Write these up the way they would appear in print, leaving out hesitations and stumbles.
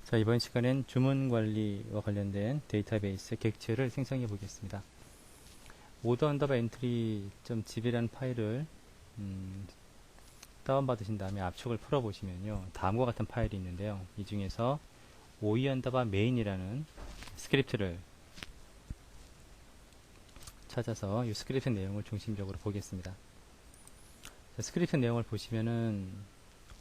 자, 이번 시간엔 주문 관리와 관련된 데이터베이스 객체를 생성해 보겠습니다. order_entry.gb이라는 파일을 다운받으신 다음에 압축을 풀어보시면요, 다음과 같은 파일이 있는데요. 이 중에서 OE_main이라는 스크립트를 찾아서 이 스크립트 내용을 중심적으로 보겠습니다. 자, 스크립트 내용을 보시면은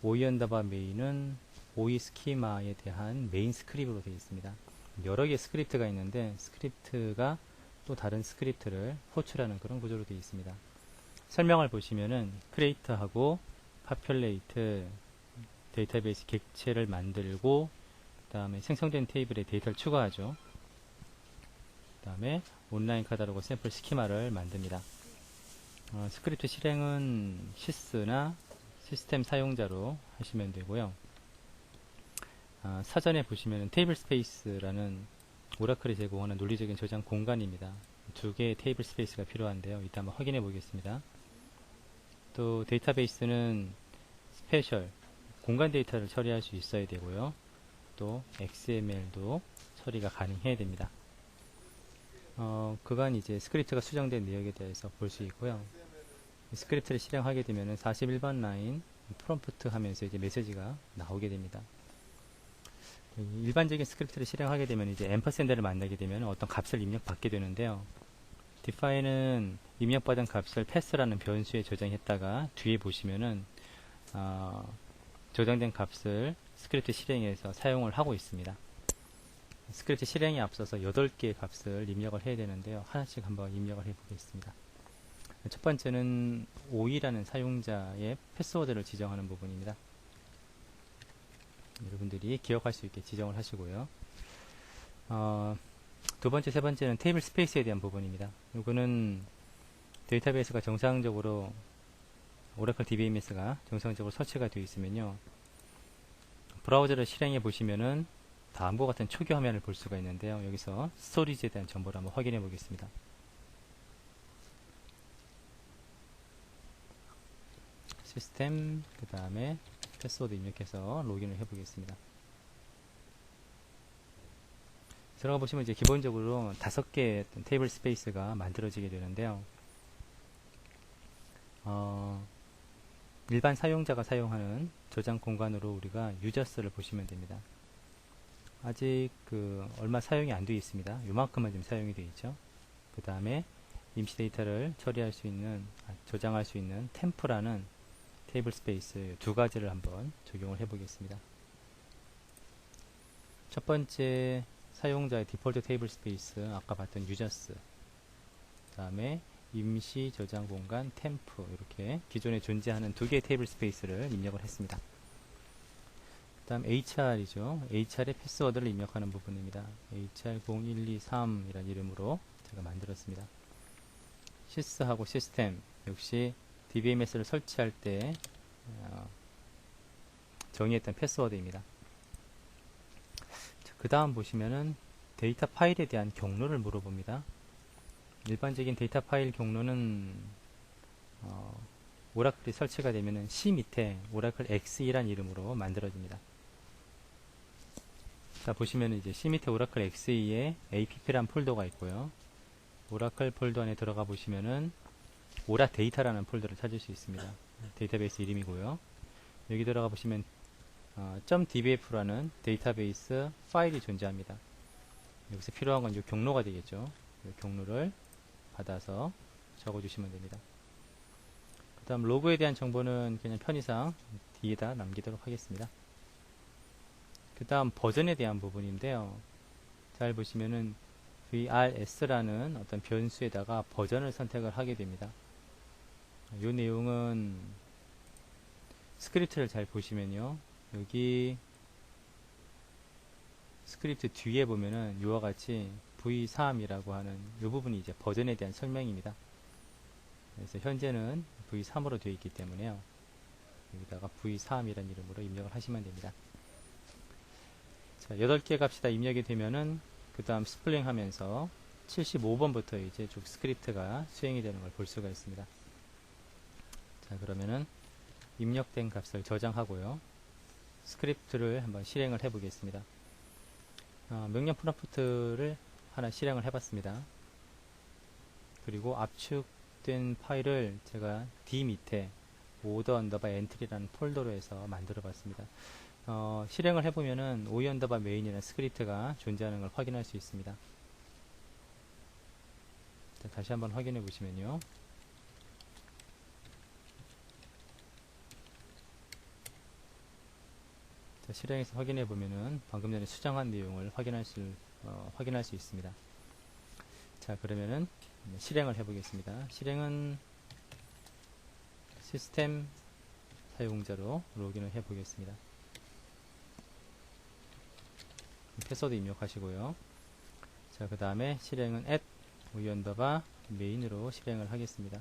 OE_main은 OE 스키마에 대한 메인 스크립트로 되어 있습니다. 여러 개의 스크립트가 있는데 스크립트가 또 다른 스크립트를 호출하는 그런 구조로 되어 있습니다. 설명을 보시면은 create하고 populate 데이터베이스 객체를 만들고, 그 다음에 생성된 테이블에 데이터를 추가하죠. 그 다음에 온라인 카탈로그 샘플 스키마를 만듭니다. 스크립트 실행은 sys나 시스템 사용자로 하시면 되고요. 사전에 보시면 테이블 스페이스라는 오라클이 제공하는 논리적인 저장 공간입니다. 두 개의 테이블 스페이스가 필요한데요. 이따 한번 확인해 보겠습니다. 또 데이터베이스는 스페셜 공간 데이터를 처리할 수 있어야 되고요. 또 XML도 처리가 가능해야 됩니다. 그간 이제 스크립트가 수정된 내역에 대해서 볼 수 있고요. 스크립트를 실행하게 되면 41번 라인 프롬프트 하면서 이제 메시지가 나오게 됩니다. 일반적인 스크립트를 실행하게 되면 이제 앰퍼샌드를 만나게 되면 어떤 값을 입력받게 되는데요. define은 입력받은 값을 pass라는 변수에 저장했다가 뒤에 보시면은 저장된 값을 스크립트 실행에서 사용을 하고 있습니다. 스크립트 실행에 앞서서 8개의 값을 입력을 해야 되는데요. 하나씩 한번 입력을 해 보겠습니다. 첫 번째는 OE라는 사용자의 패스워드를 지정하는 부분입니다. 여러분들이 기억할 수 있게 지정을 하시고요. 두 번째, 세 번째는 테이블 스페이스에 대한 부분입니다. 이거는 데이터베이스가 정상적으로 오라클 DBMS가 정상적으로 설치가 되어 있으면요, 브라우저를 실행해 보시면은 다음과 같은 초기 화면을 볼 수가 있는데요. 여기서 스토리지에 대한 정보를 한번 확인해 보겠습니다. 시스템, 그 다음에 패스워드 입력해서 로그인을 해 보겠습니다. 들어가 보시면 이제 기본적으로 5개의 테이블 스페이스가 만들어지게 되는데요. 일반 사용자가 사용하는 저장 공간으로 우리가 유저스를 보시면 됩니다. 아직 얼마 사용이 안 되어 있습니다. 요만큼만 좀 사용이 되어 있죠. 그 다음에 임시 데이터를 처리할 수 있는, 저장할 수 있는 템프라는 테이블 스페이스 두 가지를 한번 적용을 해 보겠습니다. 첫 번째, 사용자의 디폴트 테이블 스페이스, 아까 봤던 유저스, 그 다음에 임시 저장 공간 템프, 이렇게 기존에 존재하는 두 개의 테이블 스페이스를 입력을 했습니다. 그 다음 HR이죠. HR의 패스워드를 입력하는 부분입니다. HR0123이라는 이름으로 제가 만들었습니다. sys하고 시스템, 역시 DBMS를 설치할 때 정의했던 패스워드입니다. 그 다음 보시면은 데이터 파일에 대한 경로를 물어봅니다. 일반적인 데이터 파일 경로는 오라클이 설치가 되면은 C 밑에 오라클 XE란 이름으로 만들어집니다. 자, 보시면은 이제 C 밑에 오라클 XE에 app란 폴더가 있고요. 오라클 폴더 안에 들어가 보시면은 오라 데이터라는 폴더를 찾을 수 있습니다. 데이터베이스 이름이고요. 여기 들어가 보시면 .dbf라는 데이터베이스 파일이 존재합니다. 여기서 필요한 건 이 경로가 되겠죠. 이 경로를 받아서 적어주시면 됩니다. 그 다음 로그에 대한 정보는 그냥 편의상 뒤에다 남기도록 하겠습니다. 그 다음 버전에 대한 부분인데요. 잘 보시면은 VRS라는 어떤 변수에다가 버전을 선택을 하게 됩니다. 이 내용은 스크립트를 잘 보시면요, 여기 스크립트 뒤에 보면은 이와 같이 V3이라고 하는 이 부분이 이제 버전에 대한 설명입니다. 그래서 현재는 V3으로 되어 있기 때문에요, 여기다가 V3이라는 이름으로 입력을 하시면 됩니다. 자, 8개 값이 다 입력이 되면은 그 다음 스플링 하면서 75번부터 이제 쭉 스크립트가 수행이 되는 걸 볼 수가 있습니다. 자, 그러면은 입력된 값을 저장하고요, 스크립트를 한번 실행을 해 보겠습니다. 명령 프롬프트를 하나 실행을 해봤습니다. 그리고 압축된 파일을 제가 D 밑에 오더 언더바 엔트리라는 폴더로 해서 만들어 봤습니다. 실행을 해보면은 오이 언더바 메인이라는 스크립트가 존재하는 걸 확인할 수 있습니다. 자, 다시 한번 확인해 보시면요. 자, 실행해서 확인해 보면은 방금 전에 수정한 내용을 확인할 수 있습니다. 자, 그러면은 실행을 해 보겠습니다. 실행은 시스템 사용자로 로그인을 해 보겠습니다. 패스워드 입력하시고요. 자, 그 다음에 실행은 오이 언더바 메인으로 실행을 하겠습니다.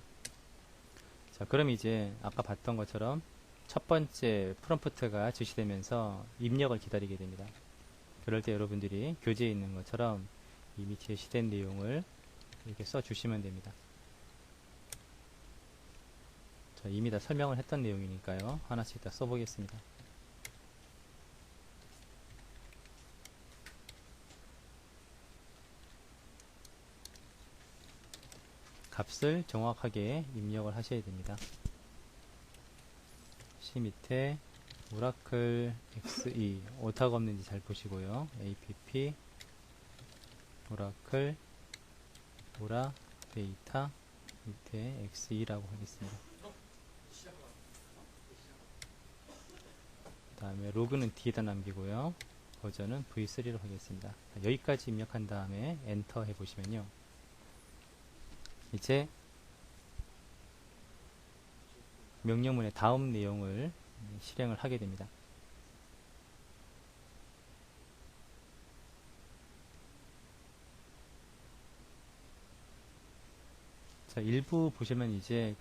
자, 그럼 이제 아까 봤던 것처럼 첫 번째 프롬프트가 지시되면서 입력을 기다리게 됩니다. 그럴 때 여러분들이 교재에 있는 것처럼 이미 제시된 내용을 이렇게 써주시면 됩니다. 자, 이미 다 설명을 했던 내용이니까요. 하나씩 다 써보겠습니다. 값을 정확하게 입력을 하셔야 됩니다. C 밑에 오라클 XE 오타가 없는지 잘 보시고요. app 오라클 오라 데이터 밑에 XE라고 하겠습니다. 그 다음에 로그는 D에다 남기고요. 버전은 V3로 하겠습니다. 여기까지 입력한 다음에 엔터 해보시면요. 이제 명령문의 다음 내용을 실행을 하게 됩니다. 자, 일부 보시면 이제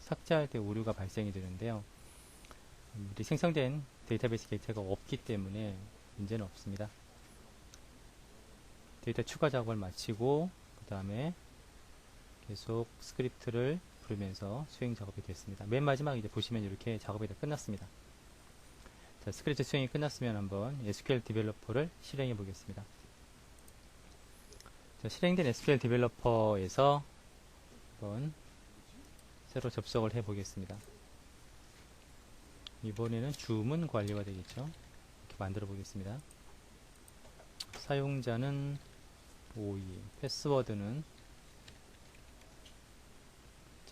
삭제할 때 오류가 발생이 되는데요. 미리 생성된 데이터베이스 객체가 없기 때문에 문제는 없습니다. 데이터 추가 작업을 마치고 그 다음에 계속 스크립트를 부르면서 수행 작업이 됐습니다. 맨 마지막 이제 보시면 이렇게 작업이 다 끝났습니다. 자, 스크립트 수행이 끝났으면 한번 SQL 디벨로퍼를 실행해 보겠습니다. 자, 실행된 SQL 디벨로퍼에서 한번 새로 접속을 해 보겠습니다. 이번에는 주문 관리가 되겠죠. 이렇게 만들어 보겠습니다. 사용자는 오이, 패스워드는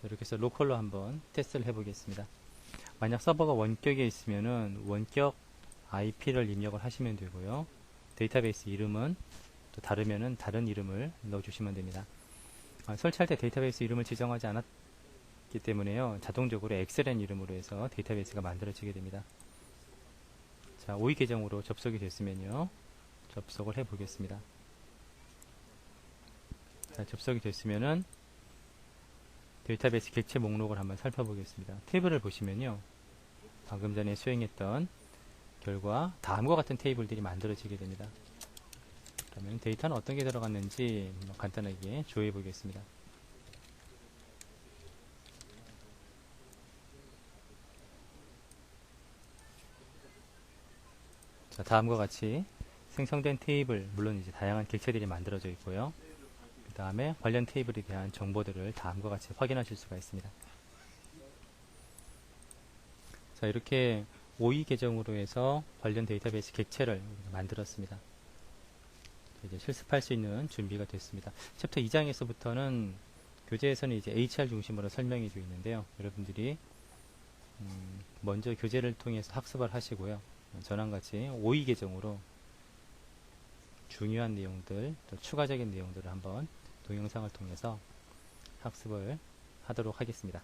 이렇게 해서 로컬로 한번 테스트를 해 보겠습니다. 만약 서버가 원격에 있으면은 원격 IP를 입력을 하시면 되고요. 데이터베이스 이름은 또 다르면은 다른 이름을 넣어 주시면 됩니다. 설치할 때 데이터베이스 이름을 지정하지 않았기 때문에요. 자동적으로 엑셀N 이름으로 해서 데이터베이스가 만들어지게 됩니다. 자, 오이 계정으로 접속이 됐으면요. 접속을 해 보겠습니다. 자, 접속이 됐으면은 데이터베이스 객체 목록을 한번 살펴보겠습니다. 테이블을 보시면요. 방금 전에 수행했던 결과 다음과 같은 테이블들이 만들어지게 됩니다. 그러면 데이터는 어떤 게 들어갔는지 간단하게 조회해 보겠습니다. 자, 다음과 같이 생성된 테이블, 물론 이제 다양한 객체들이 만들어져 있고요. 그 다음에 관련 테이블에 대한 정보들을 다음과 같이 확인하실 수가 있습니다. 자, 이렇게 오이 계정으로 해서 관련 데이터베이스 객체를 만들었습니다. 이제 실습할 수 있는 준비가 됐습니다. 챕터 2장에서부터는 교재에서는 이제 HR 중심으로 설명해 주고 있는데요. 여러분들이 먼저 교재를 통해서 학습을 하시고요. 저랑 같이 오이 계정으로 중요한 내용들, 또 추가적인 내용들을 한번 동영상을 통해서 학습을 하도록 하겠습니다.